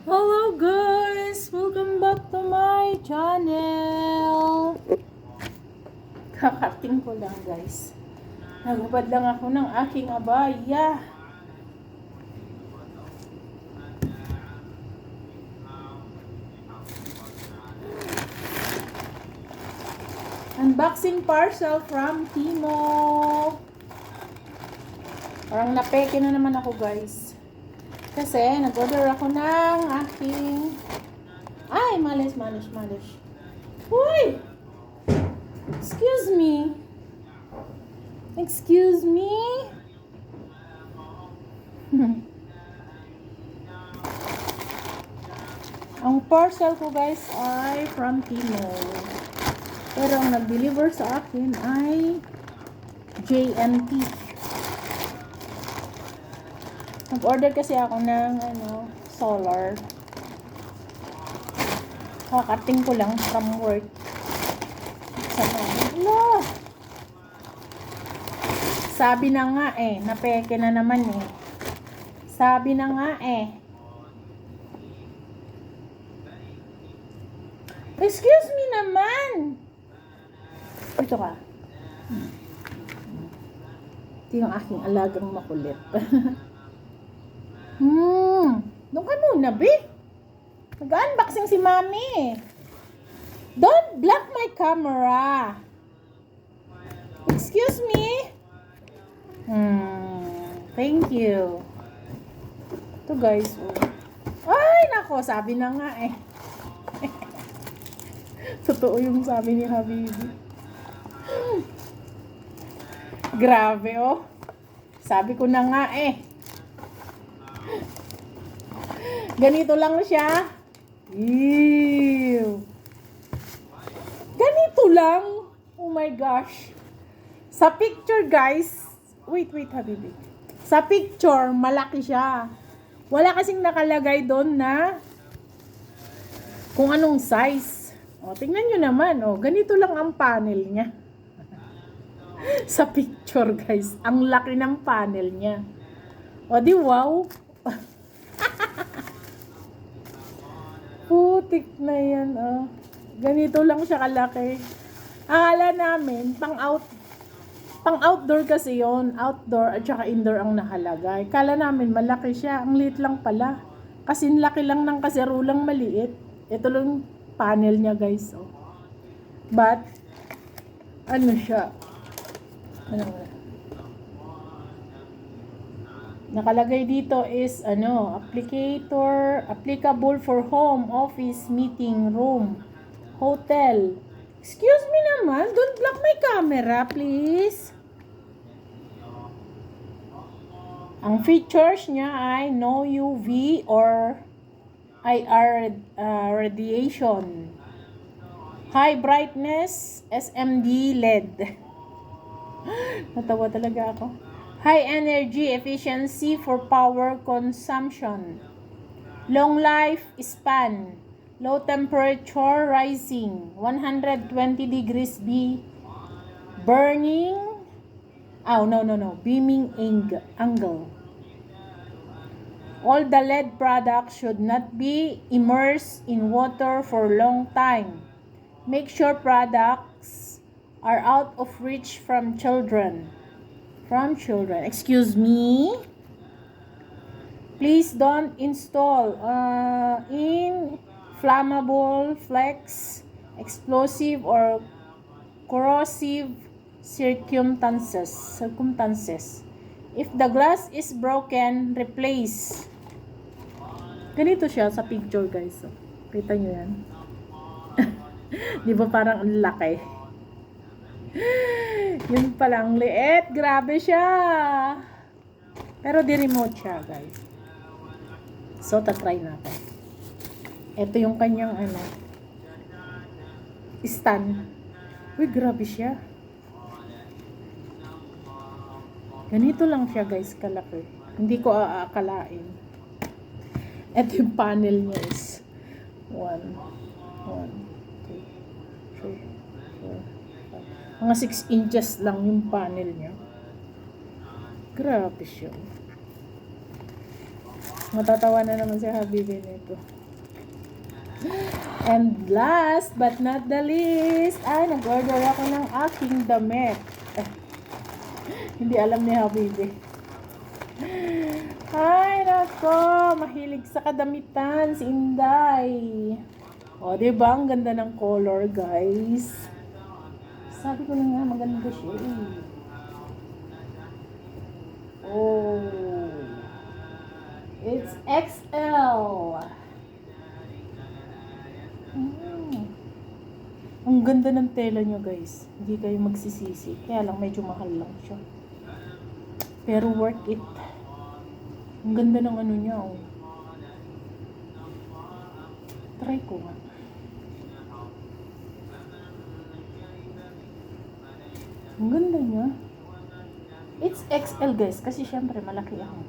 Hello guys! Welcome back to my channel! Kakating ko lang guys. Nagubad lang ako ng aking abaya. Unboxing parcel from Timo. Parang napeke na naman ako guys. Kasi nag-order ako ng aking... Ay! Malis. Uy! Excuse me. Excuse me. Ang parcel ko guys ay from Timo. Pero ang nag-deliver sa akin ay JNT. Nag-order kasi ako ng solar. Kakating ko lang from work. Sabi na nga napeke na naman Sabi na nga Excuse me naman. Ito ka. Ito yung aking alagang makulit. Doon ka muna, be. Nag-unboxing si mami. Don't block my camera. Excuse me. Thank you. Ito guys. Ay, nako. Sabi na nga Totoo yung sabi ni Habibi. Grabe Sabi ko na nga Ganito lang siya. Ew. Ganito lang. Oh my gosh. Sa picture guys. Wait Habibi. Sa picture, malaki siya. Wala kasing nakalagay doon na kung anong size. Tingnan nyo naman. Ganito lang ang panel niya. Sa picture guys. Ang laki ng panel niya. Di wow. Putik na yan Ganito lang siya kalaki. Akala namin pang outdoor kasi yon. Outdoor at saka indoor ang nakalagay. Kala namin malaki siya. Ang liit lang pala. Kasi laki lang ng kaserulang maliit. Ito lang panel niya guys But siya nakalagay dito is applicable for home, office, meeting room, hotel. Excuse me naman, don't block my camera please. Ang features niya ay no UV or IR radiation, high brightness SMD LED. Natawa talaga ako. High energy efficiency for power consumption, long life span, low temperature rising, 120 degrees B burning beaming angle. All the LED products should not be immersed in water for a long time. Make sure products are out of reach from children. Excuse me. Please don't install in flammable, flex, explosive, or corrosive circumstances. If the glass is broken, replace. Ganito siya sa picture guys. Kita nyo yan. Di ba parang ang laki? Yun palang liit. Grabe siya. Pero di remote siya guys. So, tatry natin. Ito yung kanyang stand. Uy, grabe siya. Ganito lang siya guys, kalaki. Hindi ko aakalain. Ito yung panel niya is 1, 2, 3, 4, 5. Mga 6 inches lang yung panel niya. Grabe siya. Matatawa na naman si Habibi nito. And last but not the least, ay nag-order ako ng aking damit. Hindi alam ni Habibi. Ay, nako, mahilig sa kadamitan si Inday. O, diba? Ang ganda ng color, guys. Sabi ko na nga, maganda siya eh. Oh. It's XL. Ang ganda ng tela nyo, guys. Hindi kayo magsisisi. Kaya lang, medyo mahal lang siya. Pero worth it. Ang ganda ng ano niya, oh. Try ko nga. Ang ganda niya. It's XL, guys. Kasi syempre, malaki ako.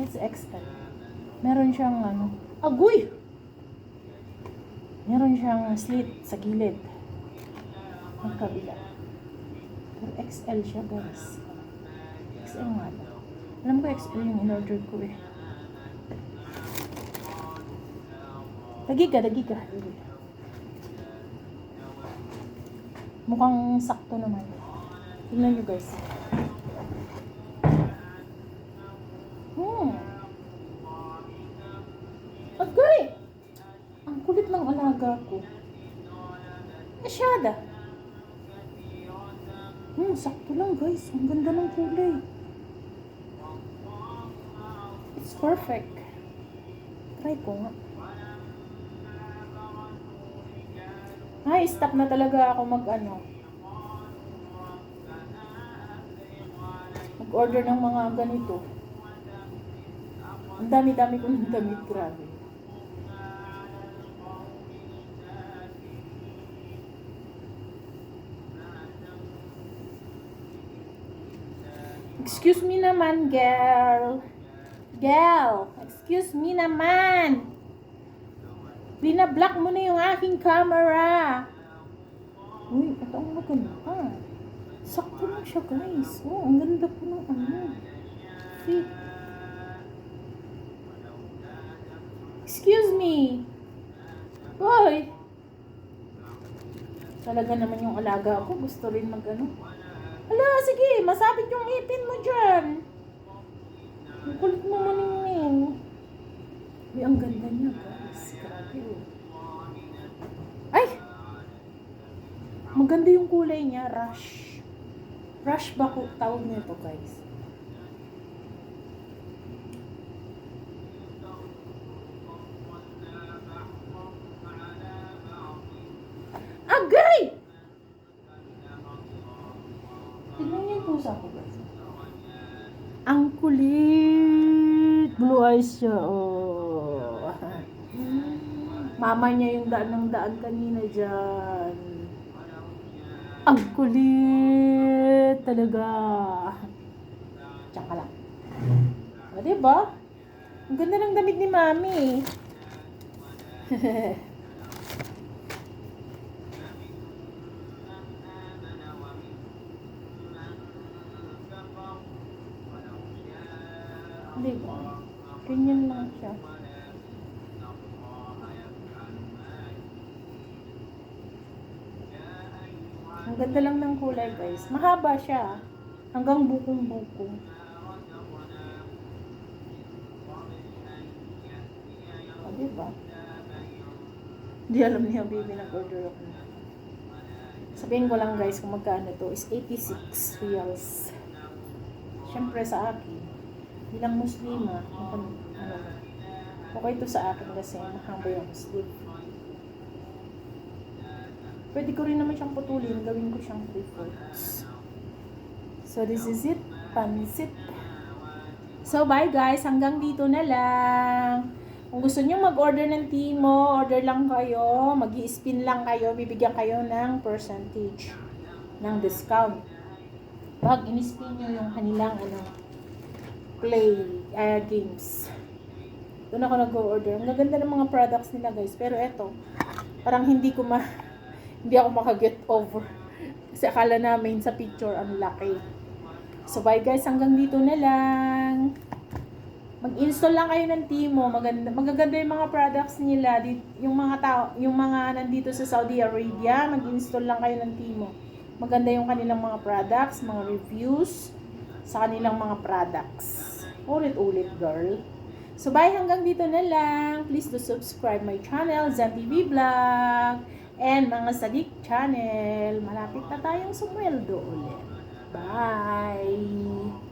It's XL. Meron siyang ano. Agoy! Meron siyang slit sa gilid. Ang kabila. Pero XL siya, guys. XL nga lang. Alam ko XL yung in-order ko eh. Dagiga. Mukhang sakto naman. Tingnan nyo, guys. Agay! Ang kulit ng alaga ko. Masyada. Sakto lang, guys. Ang ganda ng kulay. It's perfect. Try ko nga. Ay, stop na talaga ako mag-order ng mga ganito. Ang dami-dami ko ng damit, grabe. Excuse me naman, girl. Excuse me naman. Binablock mo na yung aking camera. Uy, ito ang maganda. Sakto lang siya, guys. Oh, ang ganda po ng fit. Excuse me. Hoy. Talaga naman yung alaga ako. Gusto rin Hala, sige. Masabit yung ipin mo dyan. Ang kulit mo maningning. Uy, ang ganda niya, guys. Grabe. Ay! Maganda yung kulay niya. Rush. Rush ba ko tawag nito, guys? Agay! Tignan niyo yung pusa ko, guys. Ang kulit. Blue eyes siya, oh. Mama niya yung daan ng daan kanina dyan. Ang kulit talaga. Tsaka lang. O, diba? Ang ganda ng damit ni Mami. Diba? Ganyan lang siya. Ang ganda lang ng kulay, guys. Mahaba siya. Hanggang bukong-bukong. O, diba? Hindi alam niya, baby, nag-order ako. Sabihin ko lang, guys, kung magkano to is 86 reals. Siyempre sa akin, bilang Muslima, okay to sa akin kasi mahaba yung Muslim. Pwede ko rin naman siyang putulin, gawin ko siyang 3/4. So, this is it. Pansit. So, bye guys. Hanggang dito na lang. Kung gusto niyo mag-order ng Timo, order lang kayo. Mag-i-spin lang kayo. Bibigyan kayo ng percentage ng discount. Pag in-spin nyo yung kanilang games. Doon ako nag-order. Ang gaganda ng mga products nila, guys. Pero eto, parang hindi ako makaget over. Kasi akala namin sa picture ang laki. So bye guys, hanggang dito na lang. Mag-install lang kayo ng Timo. Magaganda yung mga products nila. Yung mga tao, yung mga nandito sa Saudi Arabia, mag-install lang kayo ng Timo. Maganda yung kanilang mga products, mga reviews sa kanilang mga products. Ulit-ulit, girl. So, bye, hanggang dito na lang. Please do subscribe my channel, Zan TV Vlog, and mga Sadik channel. Malapit na tayong sumweldo ulit. Bye!